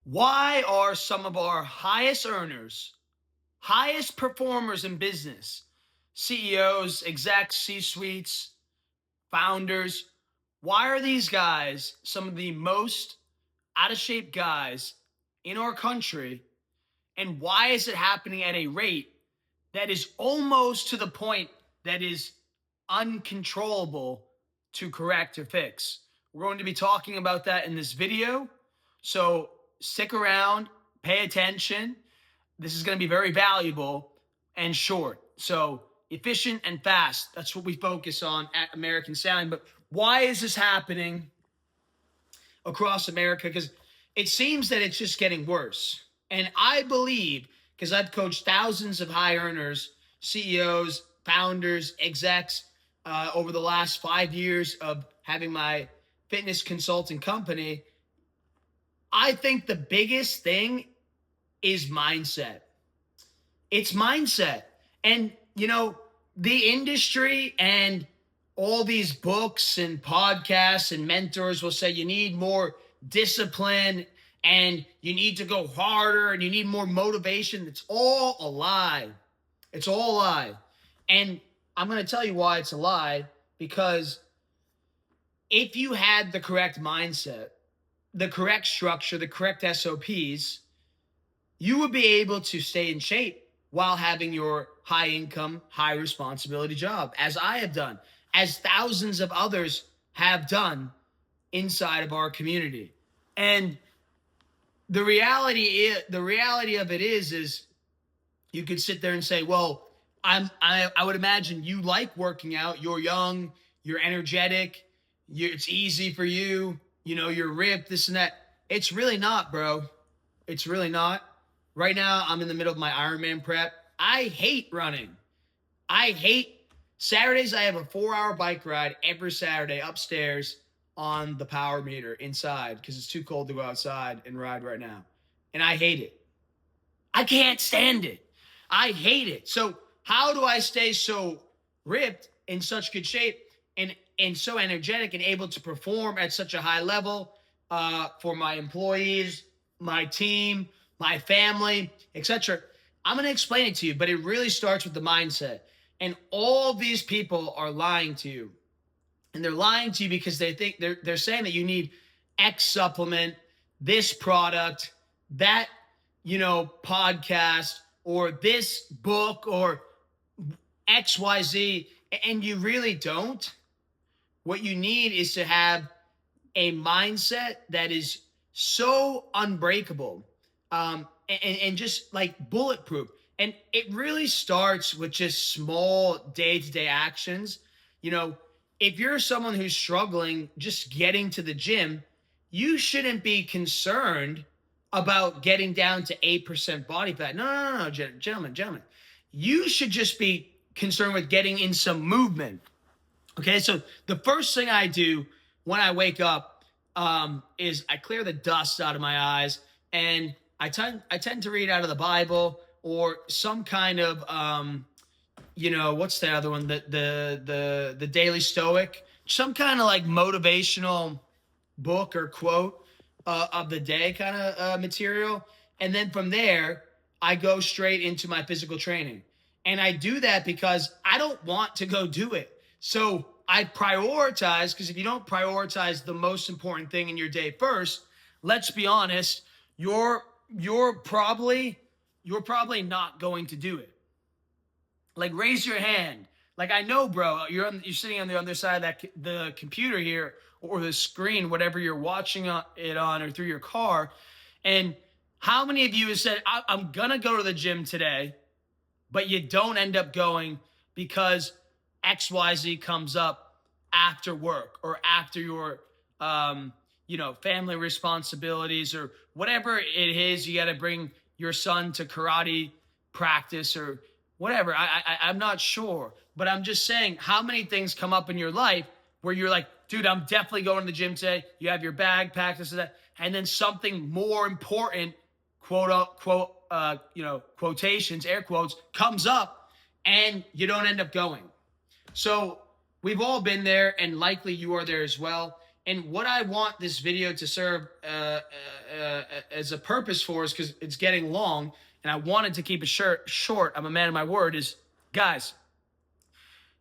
Why are some of our highest earners, highest performers in business, CEOs, execs, C suites, founders, why are these guys some of the most out of shape guys in our country? And why is it happening at a rate that is almost to the point that is uncontrollable to correct or fix? We're going to be talking about that in this video. So stick around, pay attention. This is going to be very valuable and short. So efficient and fast. That's what we focus on at American Stallion. But why is this happening across America? Because it seems that it's just getting worse. And I believe, because I've coached thousands of high earners, CEOs, founders, execs over the last 5 years of having my fitness consulting company, I think the biggest thing is mindset. It's mindset. And, the industry and all these books and podcasts and mentors will say you need more discipline and you need to go harder and you need more motivation. It's all a lie. It's all a lie. And I'm going to tell you why it's a lie, because if you had the correct mindset, the correct structure, the correct SOPs, you would be able to stay in shape while having your high income, high responsibility job, as I have done, as thousands of others have done inside of our community. And the reality of it is you could sit there and say, well, I would imagine you like working out. You're young, you're energetic, it's easy for you. You're ripped, this and that. It's really not, bro. It's really not. Right now, I'm in the middle of my Ironman prep. I hate running. I hate Saturdays. I have a 4-hour bike ride every Saturday upstairs on the power meter inside because it's too cold to go outside and ride right now. And I hate it. I can't stand it. I hate it. So how do I stay so ripped, in such good shape, and so energetic and able to perform at such a high level for my employees, my team, my family, etc.? I'm going to explain it to you, but it really starts with the mindset. And all these people are lying to you. And they're lying to you because they think they're saying that you need X supplement, this product, that, podcast, or this book, or XYZ, and you really don't. What you need is to have a mindset that is so unbreakable, and just like bulletproof. And it really starts with just small day-to-day actions. If you're someone who's struggling just getting to the gym, you shouldn't be concerned about getting down to 8% body fat. No, gentlemen. You should just be concerned with getting in some movement. Okay, so the first thing I do when I wake up is I clear the dust out of my eyes, and I tend to read out of the Bible or some kind of what's the other one? The Daily Stoic, some kind of like motivational book or quote of the day kind of material. And then from there, I go straight into my physical training. And I do that because I don't want to go do it. So I prioritize, because if you don't prioritize the most important thing in your day first, let's be honest, you're probably not going to do it. Like, raise your hand. Like, I know, bro, you're sitting on the other side of the computer here or the screen, whatever you're watching it on, or through your car. And how many of you have said, I'm going to go to the gym today, but you don't end up going because XYZ comes up after work or after your, family responsibilities or whatever it is. You got to bring your son to karate practice or whatever. I'm not sure, but I'm just saying, how many things come up in your life where you're like, dude, I'm definitely going to the gym today. You have your bag packed, this and that, and then something more important, quotations, air quotes, comes up and you don't end up going. So we've all been there, and likely you are there as well. And what I want this video to serve as a purpose for is, because it's getting long and I wanted to keep it short. I'm a man of my word. Is, guys,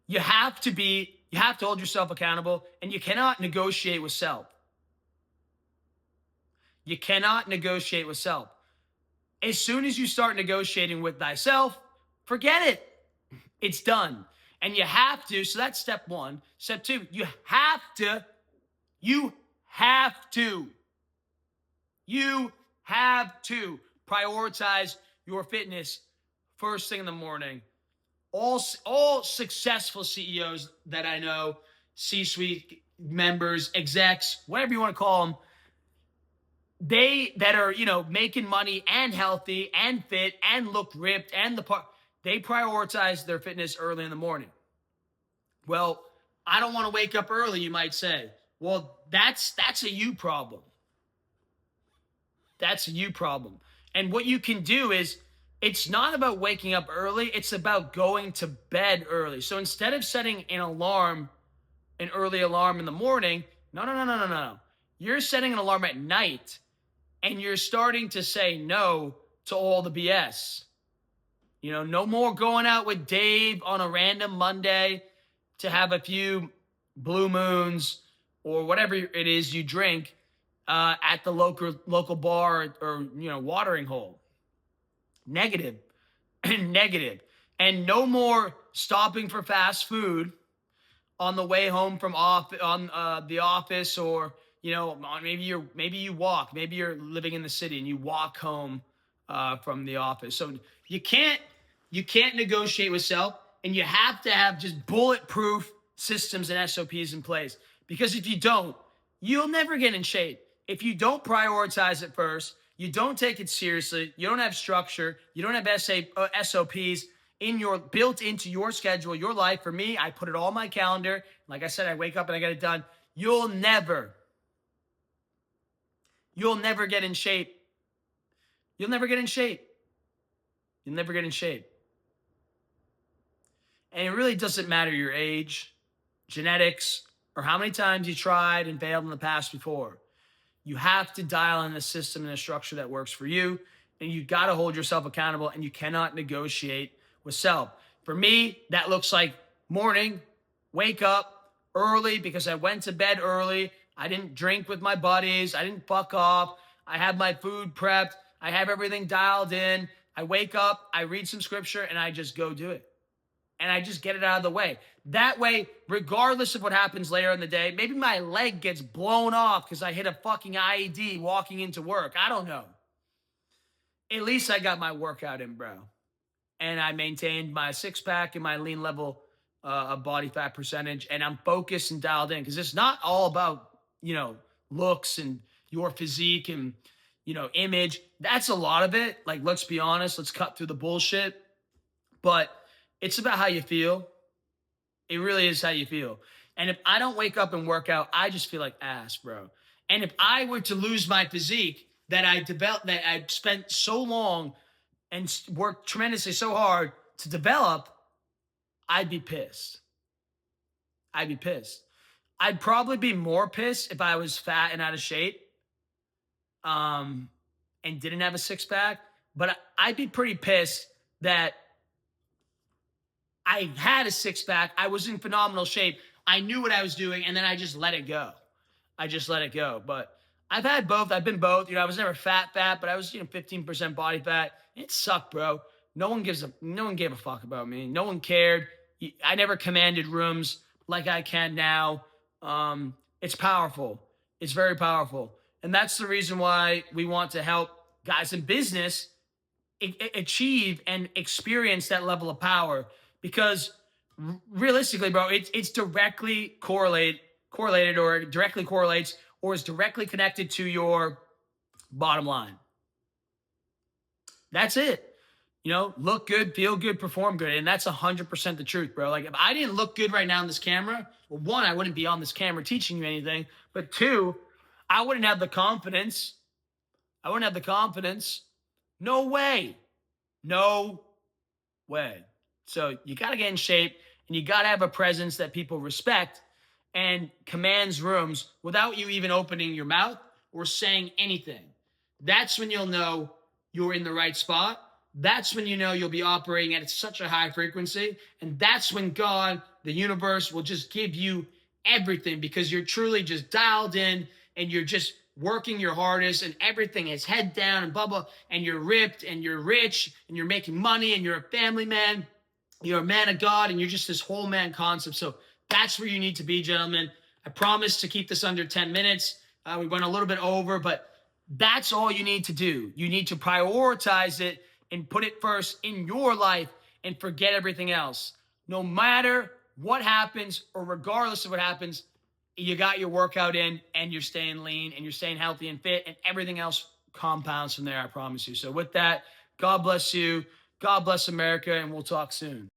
you have to hold yourself accountable, and you cannot negotiate with self. You cannot negotiate with self. As soon as you start negotiating with thyself, forget it. It's done. And you have to, so that's step one. Step two, you have to prioritize your fitness first thing in the morning. All successful CEOs that I know, C-suite members, execs, whatever you want to call them, they that are, making money and healthy and fit and look ripped and they prioritize their fitness early in the morning. Well, I don't want to wake up early, you might say. Well, that's a you problem. That's a you problem. And what you can do is, it's not about waking up early, it's about going to bed early. So instead of setting an early alarm in the morning, no. You're setting an alarm at night, and you're starting to say no to all the BS. No more going out with Dave on a random Monday to have a few Blue Moons or whatever it is you drink at the local bar or watering hole. Negative. Negative. And no more stopping for fast food on the way home from the office, or maybe you walk. Maybe you're living in the city and you walk home from the office. So you can't negotiate with self, and you have to have just bulletproof systems and SOPs in place. Because if you don't, you'll never get in shape. If you don't prioritize it first, you don't take it seriously, you don't have structure, you don't have SOPs built into your schedule, your life. For me, I put it all on my calendar. Like I said, I wake up and I get it done. You'll never get in shape. You'll never get in shape. You'll never get in shape. And it really doesn't matter your age, genetics, or how many times you tried and failed in the past before. You have to dial in a system and a structure that works for you, and you got to hold yourself accountable, and you cannot negotiate with self. For me, that looks like morning, wake up early because I went to bed early. I didn't drink with my buddies. I didn't fuck off. I have my food prepped. I have everything dialed in. I wake up, I read some scripture, and I just go do it. And I just get it out of the way. That way, regardless of what happens later in the day, maybe my leg gets blown off because I hit a fucking IED walking into work. I don't know. At least I got my workout in, bro. And I maintained my six-pack and my lean level of body fat percentage. And I'm focused and dialed in, because it's not all about, looks and your physique and, image. That's a lot of it. Like, let's be honest. Let's cut through the bullshit. But it's about how you feel. It really is how you feel. And if I don't wake up and work out, I just feel like ass, bro. And if I were to lose my physique that I developed, that I spent so long and worked tremendously so hard to develop, I'd be pissed. I'd be pissed. I'd probably be more pissed if I was fat and out of shape, and didn't have a six-pack. But I'd be pretty pissed that I had a six-pack, I was in phenomenal shape, I knew what I was doing, and then I just let it go. But I've had both. I've been both. I was never fat, but I was 15% body fat. It sucked, bro. No one gave a fuck about me. No one cared. I never commanded rooms like I can now. It's powerful. It's very powerful. And that's the reason why we want to help guys in business achieve and experience that level of power. Because realistically, bro, it's directly correlated or directly correlates or is directly connected to your bottom line. That's it. Look good, feel good, perform good. And that's 100% the truth, bro. Like, if I didn't look good right now in this camera, well, one, I wouldn't be on this camera teaching you anything. But two, I wouldn't have the confidence. No way. So you got to get in shape, and you got to have a presence that people respect. and commands rooms without you even opening your mouth or saying anything. That's when you'll know you're in the right spot. That's when you know you'll be operating at such a high frequency. And that's when God, the universe, will just give you everything because you're truly just dialed in and you're just working your hardest and everything is head down and blah, blah, and you're ripped and you're rich and you're making money and you're a family man. You're a man of God and you're just this whole man concept. So that's where you need to be, gentlemen. I promise to keep this under 10 minutes. We went a little bit over, but that's all you need to do. You need to prioritize it and put it first in your life and forget everything else. No matter what happens or regardless of what happens, you got your workout in and you're staying lean and you're staying healthy and fit and everything else compounds from there, I promise you. So with that, God bless you. God bless America, and we'll talk soon.